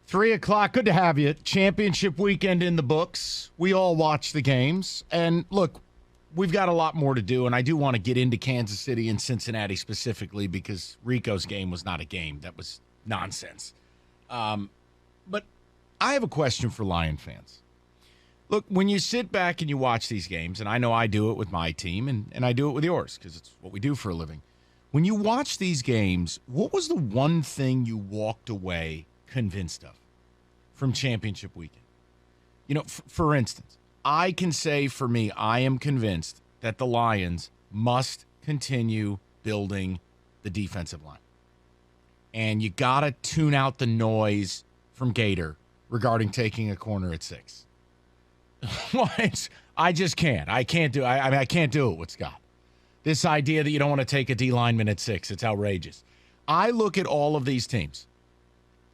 3 o'clock, good to have you. Championship weekend in the books. We all watch the games. And look, we've got a lot more to do, and I do want to get into Kansas City and Cincinnati specifically because Rico's game was not a game. That was nonsense. But I have a question for Lion fans. Look, when you sit back and you watch these games, and I know I do it with my team, and I do it with yours because it's what we do for a living. When you watch these games, what was the one thing you walked away convinced of from championship weekend? You know, for instance, I can say for me, I am convinced that the Lions must continue building the defensive line. And you got to tune out the noise from Gator regarding taking a corner at 6. I just can't. I can't do I can't do it with Scott. This idea that you don't want to take a D lineman at 6, it's outrageous. I look at all of these teams.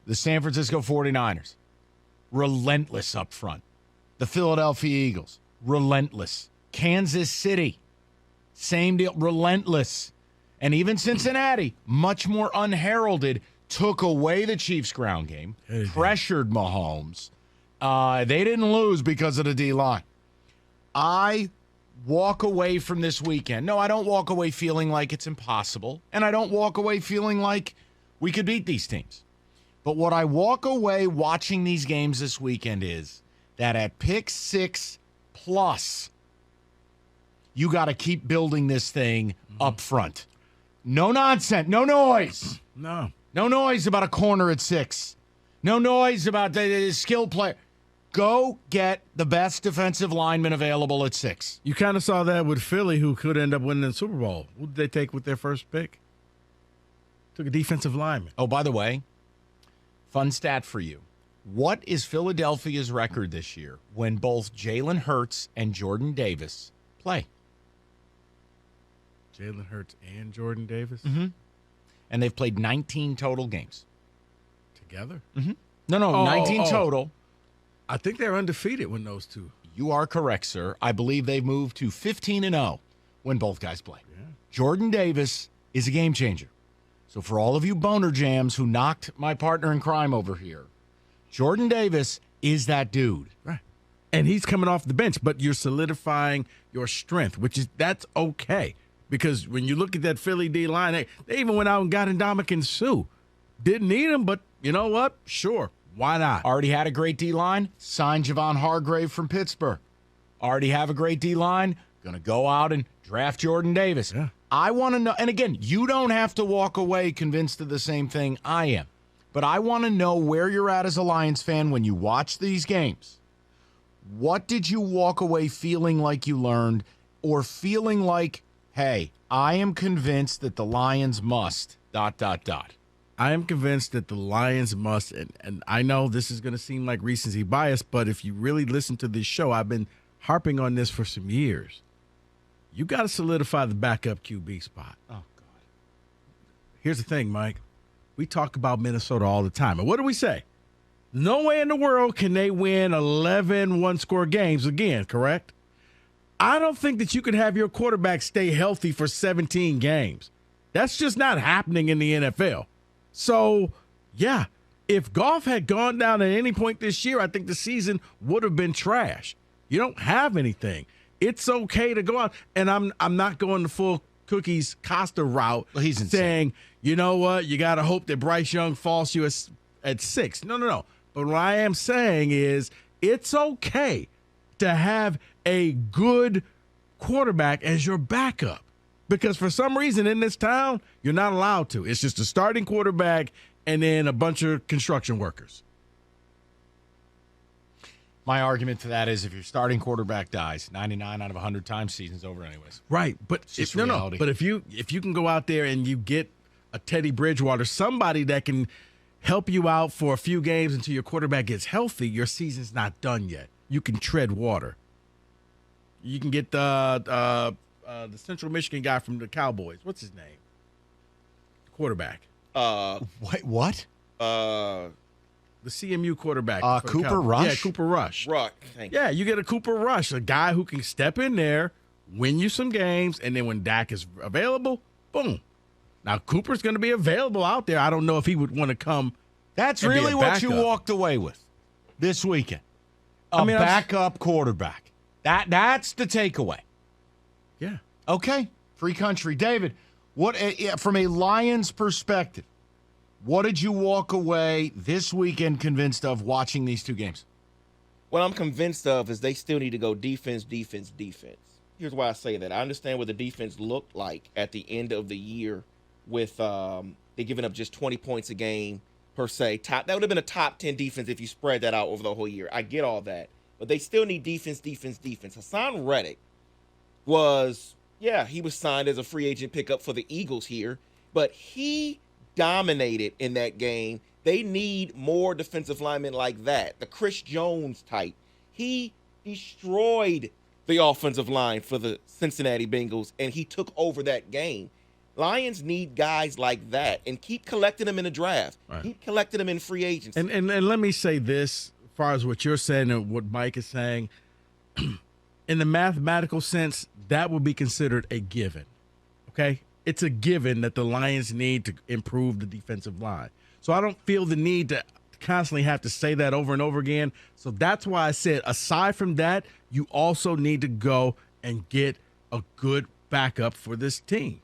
The San Francisco 49ers, relentless up front. The Philadelphia Eagles, relentless. Kansas City, same deal, relentless. And even Cincinnati, much more unheralded, took away the Chiefs' ground game, pressured Mahomes. They didn't lose because of the D-line. I walk away from this weekend. No, I don't walk away feeling like it's impossible, and I don't walk away feeling like we could beat these teams. But what I walk away watching these games this weekend is that at pick 6 plus, you got to keep building this thing up front. No nonsense. No noise. No noise about a corner at 6. No noise about the skill player. Go get the best defensive lineman available at 6. You kind of saw that with Philly, who could end up winning the Super Bowl. Who did they take with their first pick? Took a defensive lineman. Oh, by the way, fun stat for you. What is Philadelphia's record this year when both Jalen Hurts and Jordan Davis play? Jalen Hurts and Jordan Davis? Mm-hmm. And they've played 19 total games. Together? Mm-hmm. No, 19 total. I think they're undefeated when those two. You are correct, sir. I believe they've moved to 15-0 when both guys play. Yeah. Jordan Davis is a game changer. So for all of you boner jams who knocked my partner in crime over here, Jordan Davis is that dude. Right. And he's coming off the bench, but you're solidifying your strength, that's okay. Because when you look at that Philly D-line, they even went out and got Ndamukong Suh. Didn't need him, but you know what? Sure. Why not? Already had a great D-line. Signed Javon Hargrave from Pittsburgh. Already have a great D-line. Going to go out and draft Jordan Davis. Yeah. I want to know, and again, you don't have to walk away convinced of the same thing I am. But I want to know where you're at as a Lions fan when you watch these games. What did you walk away feeling like you learned, or feeling like, hey, I am convinced that the Lions must, ... I am convinced that the Lions must, and I know this is going to seem like recency bias, but if you really listen to this show, I've been harping on this for some years. You got to solidify the backup QB spot. Oh, God. Here's the thing, Mike. We talk about Minnesota all the time. And what do we say? No way in the world can they win 11 one-score games again, correct? I don't think that you can have your quarterback stay healthy for 17 games. That's just not happening in the NFL. So, yeah, if Goff had gone down at any point this year, I think the season would have been trash. You don't have anything. It's okay to go out, and I'm not going the full Cookies Costa route. Well, he's saying, you know what, you got to hope that Bryce Young falls you at 6. No. But what I am saying is it's okay to have a good quarterback as your backup. Because for some reason in this town, you're not allowed to. It's just a starting quarterback and then a bunch of construction workers. My argument to that is if your starting quarterback dies, 99 out of 100 times, season's over anyways. Right, but reality. But if you can go out there and you get a Teddy Bridgewater, somebody that can help you out for a few games until your quarterback gets healthy, your season's not done yet. You can tread water. You can get the Central Michigan guy from the Cowboys. What's his name? Quarterback. What? The CMU quarterback. Cooper Rush? Yeah, Cooper Rush. Thank you. Yeah, you get a Cooper Rush, a guy who can step in there, win you some games, and then when Dak is available, boom. Now, Cooper's going to be available out there. I don't know if he would want to come That's and be a really what you backup. walked away with this weekend. A backup quarterback. That's the takeaway. Yeah. Okay, free country. David, what from a Lions perspective, what did you walk away this weekend convinced of watching these two games? What I'm convinced of is they still need to go defense, defense, defense. Here's why I say that. I understand what the defense looked like at the end of the year with they giving up just 20 points a game per se. That would have been a top 10 defense if you spread that out over the whole year. I get all that. But they still need defense, defense, defense. Hassan Reddick he was signed as a free agent pickup for the Eagles here, but he dominated in that game. They need more defensive linemen like that. The Chris Jones type. He destroyed the offensive line for the Cincinnati Bengals, and he took over that game. Lions need guys like that, and keep collecting them in the draft. Right. Keep collecting them in free agency. And let me say this, as far as what you're saying and what Mike is saying, in the mathematical sense, that would be considered a given, okay? It's a given that the Lions need to improve the defensive line. So I don't feel the need to constantly have to say that over and over again. So that's why I said, aside from that, you also need to go and get a good backup for this team.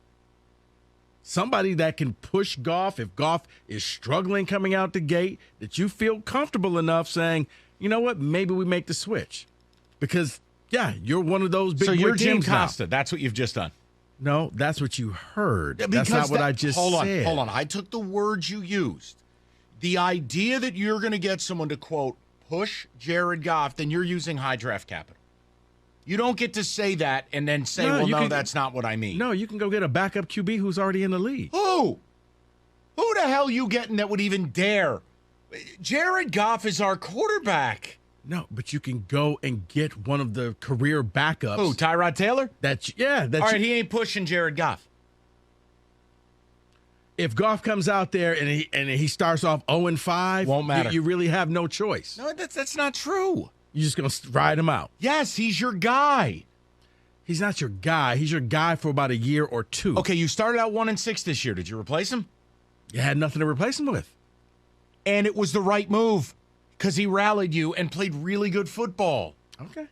Somebody that can push Goff if Goff is struggling coming out the gate, that you feel comfortable enough saying, you know what, maybe we make the switch. Because, yeah, you're one of those big So you're Jim teams Costa. Now. That's what you've just done. No, that's what you heard. Yeah, that's not what I just said. Hold on. I took the words you used. The idea that you're going to get someone to, quote, push Jared Goff, then you're using high draft capital. You don't get to say that and then say, that's not what I mean. No, you can go get a backup QB who's already in the league. Who? Who the hell you getting that would even dare? Jared Goff is our quarterback. No, but you can go and get one of the career backups. Who, Tyrod Taylor? All right, he ain't pushing Jared Goff. If Goff comes out there and he starts off 0-5, won't matter. You really have no choice. No, that's not true. You're just going to ride him out. Yes, he's your guy. He's not your guy. He's your guy for about a year or two. Okay, you started out 1-6 this year. Did you replace him? You had nothing to replace him with. And it was the right move because he rallied you and played really good football. Okay.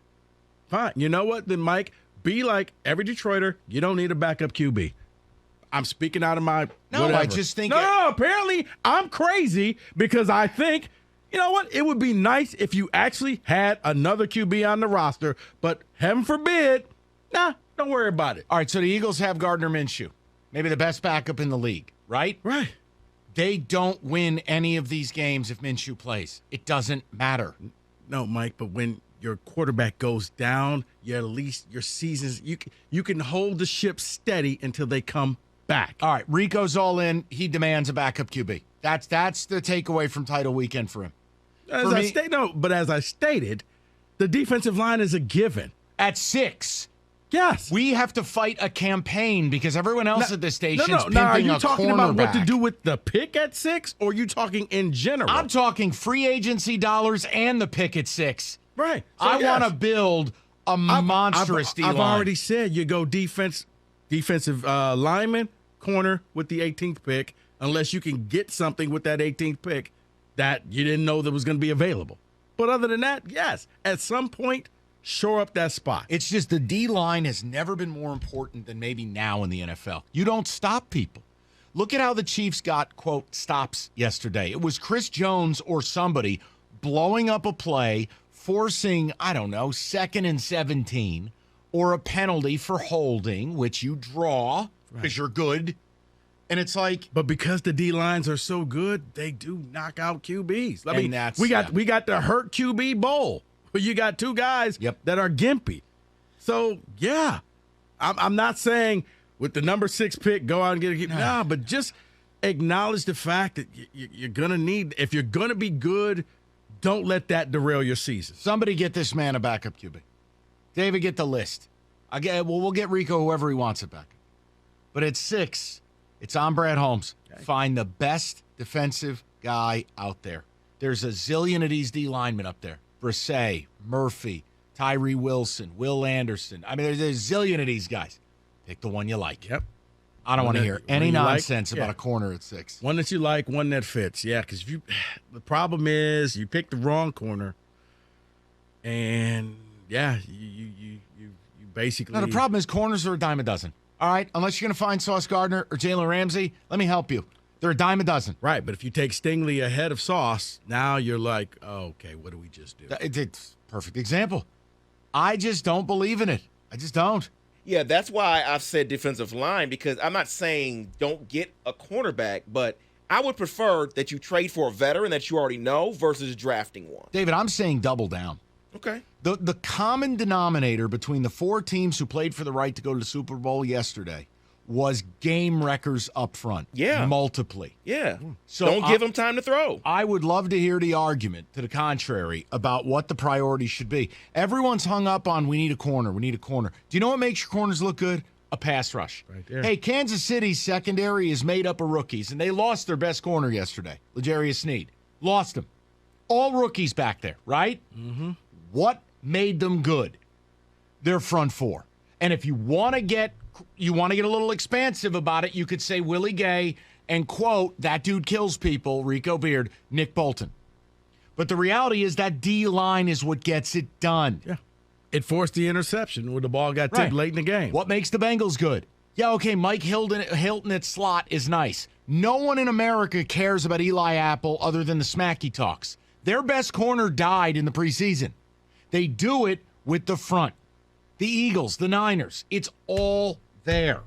Fine. You know what, then, Mike? Be like every Detroiter. You don't need a backup QB. I'm speaking out of my whatever. I just think... No, apparently I'm crazy because I think, you know what? It would be nice if you actually had another QB on the roster, but heaven forbid, don't worry about it. All right, so the Eagles have Gardner Minshew, maybe the best backup in the league, right? Right. They don't win any of these games if Minshew plays. It doesn't matter. No, Mike, but when your quarterback goes down, you at least your seasons, you can hold the ship steady until they come back. All right, Rico's all in. He demands a backup QB. That's the takeaway from title weekend for him. As I stated, the defensive line is a given. At 6. Yes. We have to fight a campaign because everyone else at this station is pimping are you a talking about what to cornerback. do with the pick at 6, or are you talking in general? I'm talking free agency dollars and the pick at 6. Right. So I want to build a monstrous D-line. I've already said you go defensive lineman, corner with the 18th pick, unless you can get something with that 18th pick that you didn't know that was going to be available. But other than that, yes, at some point, shore up that spot. It's just the D-line has never been more important than maybe now in the NFL. You don't stop people. Look at how the Chiefs got, quote, stops yesterday. It was Chris Jones or somebody blowing up a play, forcing, 2nd and 17, or a penalty for holding, which you draw because you're good. And it's like, but because the D lines are so good, they do knock out QBs. I mean, we got the hurt QB bowl. You got two guys that are gimpy. So yeah, I'm not saying with the number 6 pick go out and get a QB. Nah, but just acknowledge the fact that you're gonna need, if you're gonna be good, don't let that derail your season. Somebody get this man a backup QB. David, get the list. We'll get Rico whoever he wants it back. But at 6, it's on Brad Holmes. Okay. Find the best defensive guy out there. There's a zillion of these D linemen up there. Brisset, Murphy, Tyree Wilson, Will Anderson. I mean, there's a zillion of these guys. Pick the one you like. Yep. I don't want to hear any nonsense like, about a corner at 6. One that you like, one that fits. Yeah, because the problem is you picked the wrong corner, and yeah, you basically. No, the problem is corners are a dime a dozen. All right, unless you're going to find Sauce Gardner or Jalen Ramsey, let me help you. They're a dime a dozen. Right, but if you take Stingley ahead of Sauce, now you're like, oh, okay, what do we just do? It's a perfect example. I just don't believe in it. I just don't. Yeah, that's why I've said defensive line, because I'm not saying don't get a cornerback, but I would prefer that you trade for a veteran that you already know versus drafting one. David, I'm saying double down. Okay. The common denominator between the 4 teams who played for the right to go to the Super Bowl yesterday was game wreckers up front. Yeah. Multiply. Yeah. So don't give them time to throw. I would love to hear the argument to the contrary about what the priorities should be. Everyone's hung up on we need a corner. We need a corner. Do you know what makes your corners look good? A pass rush. Right there. Hey, Kansas City's secondary is made up of rookies, and they lost their best corner yesterday, L'Jarius Sneed. Lost him. All rookies back there, right? Mm-hmm. What made them good? Their front 4. And if you want to get a little expansive about it, you could say Willie Gay and quote, that dude kills people, Rico Beard, Nick Bolton. But the reality is that D-line is what gets it done. Yeah. It forced the interception when the ball got tipped late in the game. What makes the Bengals good? Yeah, okay, Mike Hilton at slot is nice. No one in America cares about Eli Apple other than the smack he talks. Their best corner died in the preseason. They do it with the front. The Eagles, the Niners, it's all there.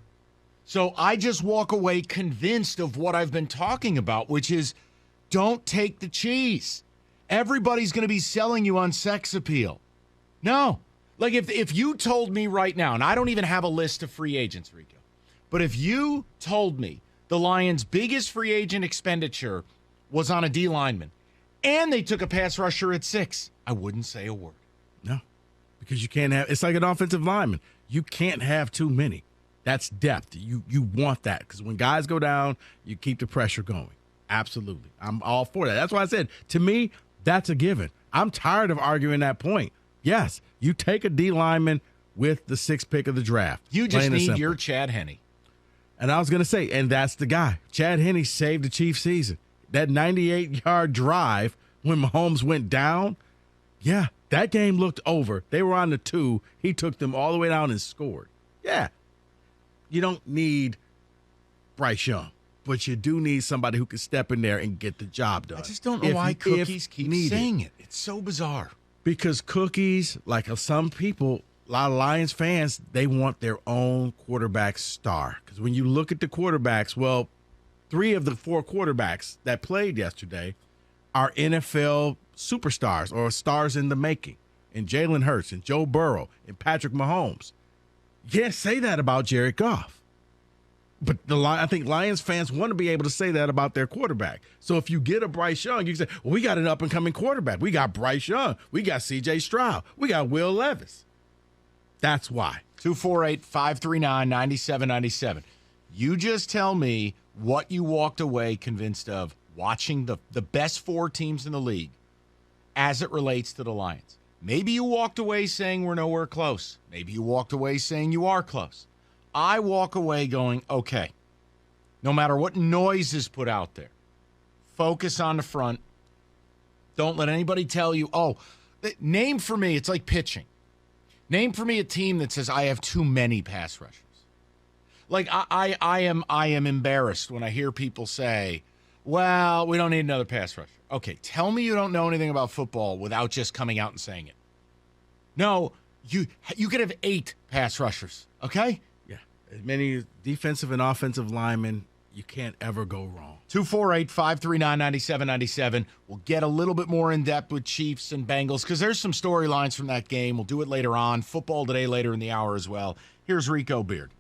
So I just walk away convinced of what I've been talking about, which is don't take the cheese. Everybody's going to be selling you on sex appeal. No. Like if you told me right now, and I don't even have a list of free agents, Rico, but if you told me the Lions' biggest free agent expenditure was on a D lineman and they took a pass rusher at 6, I wouldn't say a word. No, because you can't have – it's like an offensive lineman. You can't have too many. That's depth. You want that because when guys go down, you keep the pressure going. Absolutely. I'm all for that. That's why I said, to me, that's a given. I'm tired of arguing that point. Yes, you take a D lineman with the 6th pick of the draft. You just need your Chad Henne. And I was going to say, and that's the guy. Chad Henne saved the Chiefs season. That 98-yard drive when Mahomes went down, yeah, that game looked over. They were on the 2. He took them all the way down and scored. Yeah. You don't need Bryce Young, but you do need somebody who can step in there and get the job done. I just don't know why Cookies keep saying it. It's so bizarre. Because Cookies, like some people, a lot of Lions fans, they want their own quarterback star. Because when you look at the quarterbacks, well, 3 of the 4 quarterbacks that played yesterday are NFL superstars or stars in the making. And Jalen Hurts and Joe Burrow and Patrick Mahomes. You can't say that about Jared Goff. But I think Lions fans want to be able to say that about their quarterback. So if you get a Bryce Young, you can say, well, we got an up-and-coming quarterback. We got Bryce Young. We got C.J. Stroud. We got Will Levis. That's why. 248-539-9797. You just tell me what you walked away convinced of watching the best 4 teams in the league as it relates to the Lions. Maybe you walked away saying we're nowhere close. Maybe you walked away saying you are close. I walk away going, okay, no matter what noise is put out there, focus on the front. Don't let anybody tell you, name for me, it's like pitching. Name for me a team that says I have too many pass rushers. Like I am embarrassed when I hear people say, well, we don't need another pass rusher. Okay, tell me you don't know anything about football without just coming out and saying it. No, you could have 8 pass rushers, okay? Yeah, as many defensive and offensive linemen, you can't ever go wrong. 248-539-9797. We'll get a little bit more in-depth with Chiefs and Bengals because there's some storylines from that game. We'll do it later on. Football Today later in the hour as well. Here's Rico Beard.